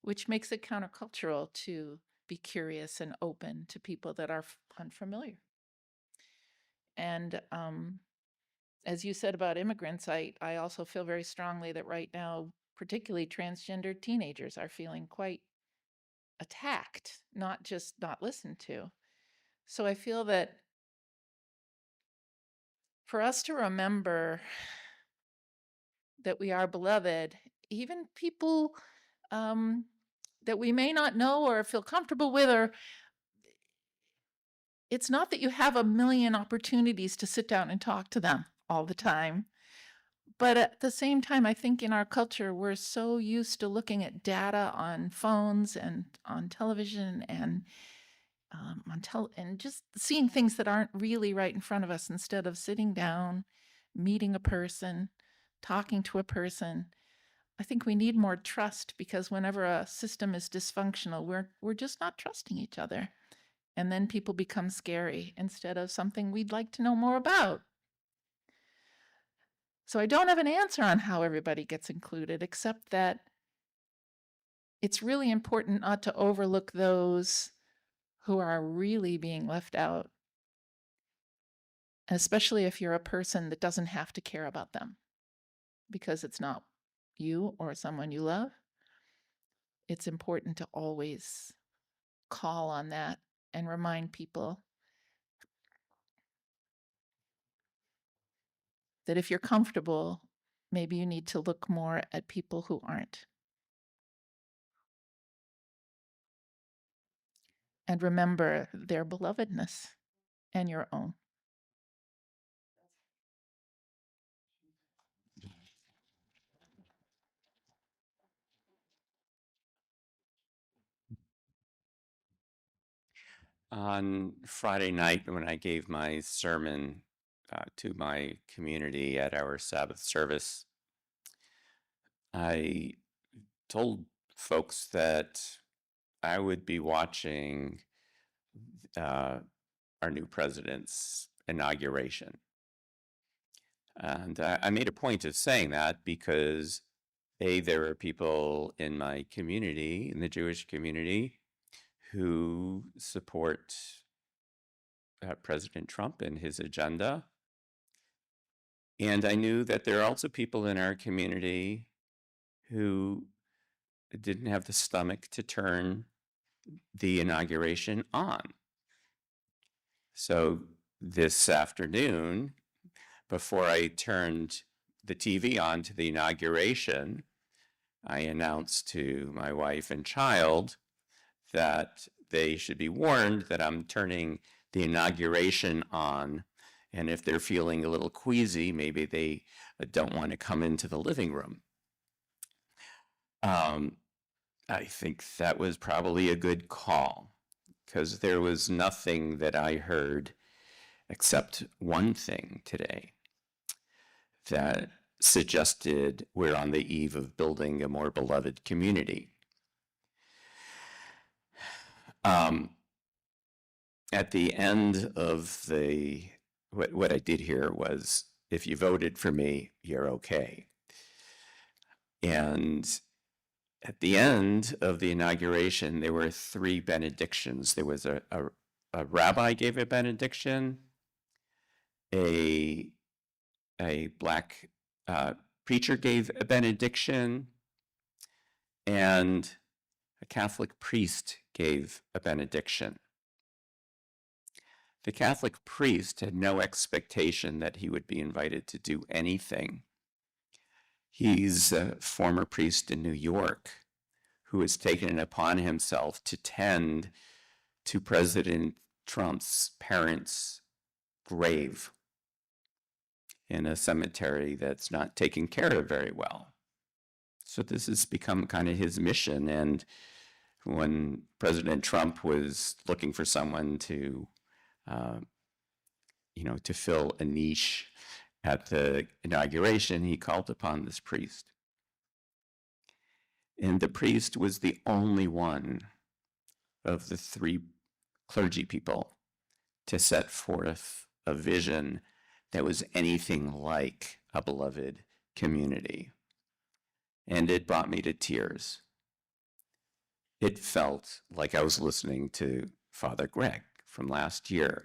which makes it countercultural to be curious and open to people that are unfamiliar. And as you said about immigrants, I also feel very strongly that right now, particularly transgender teenagers are feeling quite attacked, not just not listened to. So I feel that for us to remember that we are beloved, even people that we may not know or feel comfortable with, or it's not that you have a million opportunities to sit down and talk to them all the time. But at the same time, I think in our culture, we're so used to looking at data on phones and on television and and just seeing things that aren't really right in front of us instead of sitting down, meeting a person, talking to a person. I think we need more trust, because whenever a system is dysfunctional, we're just not trusting each other. And then people become scary instead of something we'd like to know more about. So I don't have an answer on how everybody gets included, except that it's really important not to overlook those who are really being left out, especially if you're a person that doesn't have to care about them because it's not you or someone you love. It's important to always call on that and remind people that if you're comfortable, maybe you need to look more at people who aren't. And remember their belovedness and your own. On Friday night, when I gave my sermon to my community at our Sabbath service, I told folks that I would be watching our new president's inauguration. And I made a point of saying that because, A, there are people in my community, in the Jewish community, who support President Trump and his agenda. And I knew that there are also people in our community who didn't have the stomach to turn the inauguration on. So this afternoon, before I turned the TV on to the inauguration, I announced to my wife and child that they should be warned that I'm turning the inauguration on. And if they're feeling a little queasy, maybe they don't want to come into the living room. I think that was probably a good call because there was nothing that I heard except one thing today that suggested we're on the eve of building a more beloved community. At the end of what I did here was, if you voted for me, you're okay. And at the end of the inauguration, there were 3 benedictions. There was a rabbi gave a benediction, a black preacher gave a benediction, and a Catholic priest gave a benediction. The Catholic priest had no expectation that he would be invited to do anything. He's a former priest in New York who has taken it upon himself to tend to President Trump's parents' grave in a cemetery that's not taken care of very well. So this has become kind of his mission. And when President Trump was looking for someone to fill a niche at the inauguration, he called upon this priest. And the priest was the only one of the 3 clergy people to set forth a vision that was anything like a beloved community. And it brought me to tears. It felt like I was listening to Father Greg from last year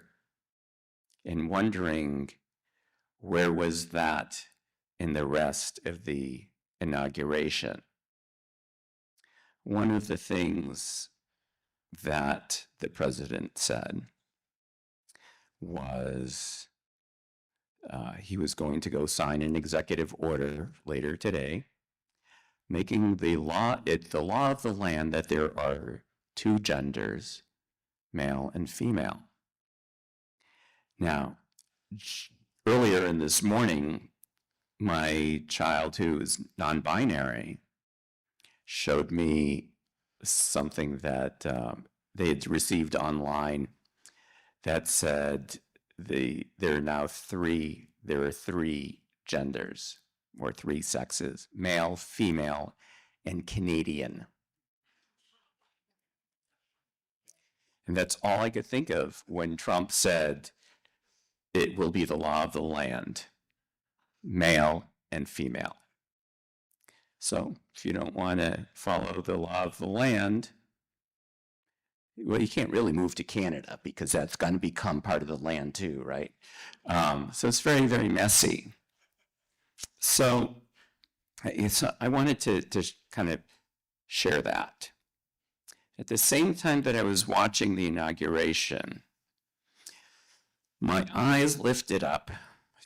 and wondering, where was that in the rest of the inauguration? One of the things that the president said was he was going to go sign an executive order later today, making the law of the land that there are 2 genders, male and female. Now, earlier in this morning, my child, who is non-binary, showed me something that they had received online that said there are 3 genders or 3 sexes: male, female, and Canadian. And that's all I could think of when Trump said it will be the law of the land, male and female. So if you don't want to follow the law of the land, well, you can't really move to Canada because that's going to become part of the land too, right? So it's very, very messy. So I wanted to kind of share that. At the same time that I was watching the inauguration, my eyes lifted up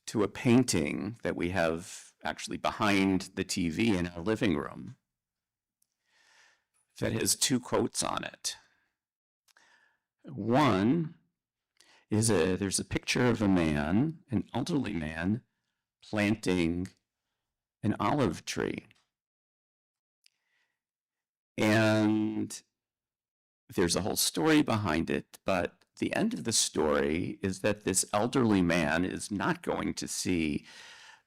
to a painting that we have actually behind the TV in our living room that has two quotes on it. One is there's a picture of a man, an elderly man, planting an olive tree. And there's a whole story behind it, but the end of the story is that this elderly man is not going to see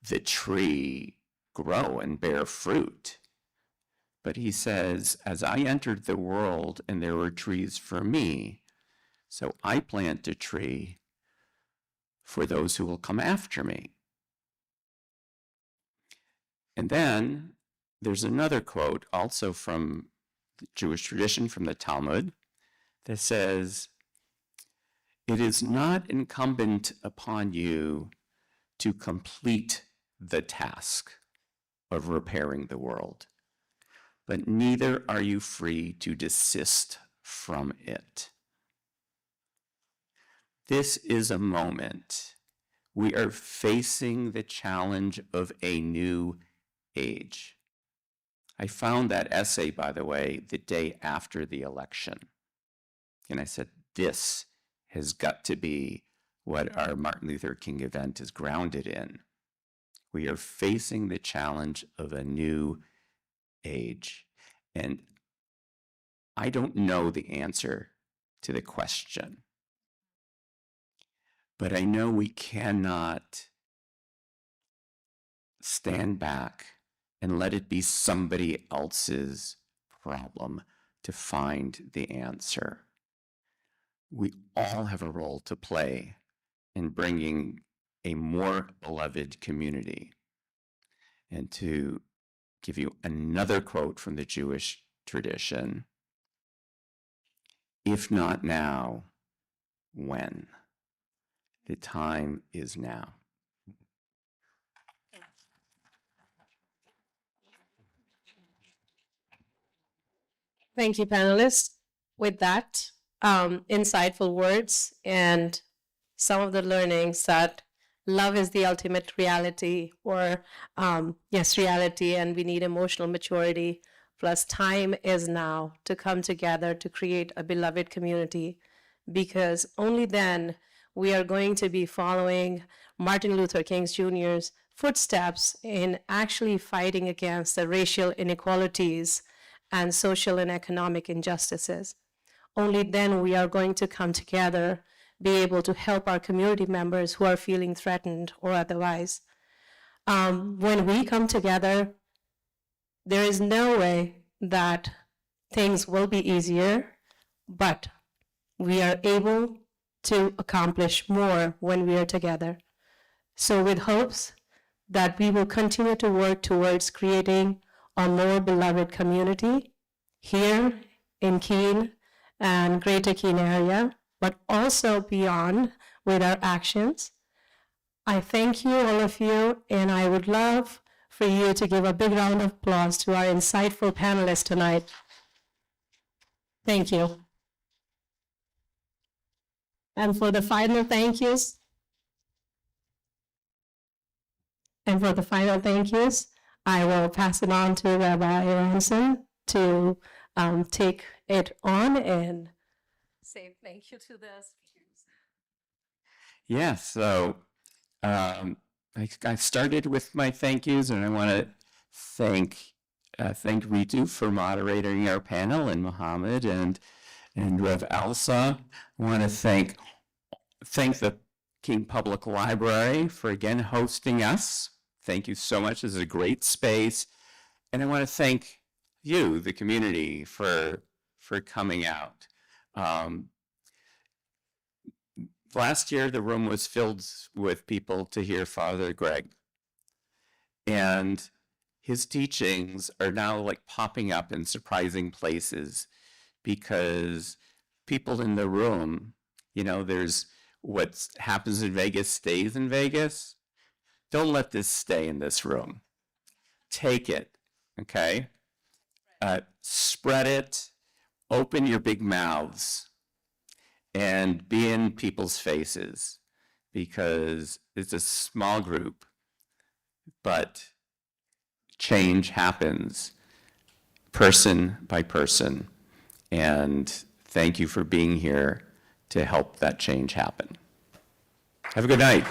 the tree grow and bear fruit. But he says, as I entered the world and there were trees for me, so I plant a tree for those who will come after me. And then there's another quote also from the Jewish tradition, from the Talmud, that says, it is not incumbent upon you to complete the task of repairing the world, but neither are you free to desist from it. This is a moment. We are facing the challenge of a new age. I found that essay, by the way, the day after the election. And I said, this has got to be what our Martin Luther King event is grounded in. We are facing the challenge of a new age. And I don't know the answer to the question, but I know we cannot stand back and let it be somebody else's problem to find the answer. We all have a role to play in bringing a more beloved community. And to give you another quote from the Jewish tradition, if not now, when? The time is now. Thank you, panelists. With that, insightful words and some of the learnings that love is the ultimate reality, or yes, reality, and we need emotional maturity, plus time is now to come together to create a beloved community, because only then we are going to be following Martin Luther King Jr.'s footsteps in actually fighting against the racial inequalities and social and economic injustices. Only then we are going to come together, be able to help our community members who are feeling threatened or otherwise. When we come together, there is no way that things will be easier, but we are able to accomplish more when we are together. So with hopes that we will continue to work towards creating a more beloved community here in Keene and Greater Keene area, but also beyond with our actions. I thank you, all of you, and I would love for you to give a big round of applause to our insightful panelists tonight. Thank you. And for the final thank yous, I will pass it on to Rabbi Aronson to take it on and say thank you to the speakers. Yeah, so I started with my thank yous, and I want to thank Ritu for moderating our panel, and Mohammed and Rev Elsa. I want to thank the Keene Public Library for again hosting us. Thank you so much. This is a great space. And I want to thank you, the community, for coming out. Last year, the room was filled with people to hear Father Greg. And his teachings are now like popping up in surprising places because people in the room, you know, there's what happens in Vegas stays in Vegas. Don't let this stay in this room. Take it, okay? Spread it, open your big mouths, and be in people's faces, because it's a small group, but change happens person by person. And thank you for being here to help that change happen. Have a good night.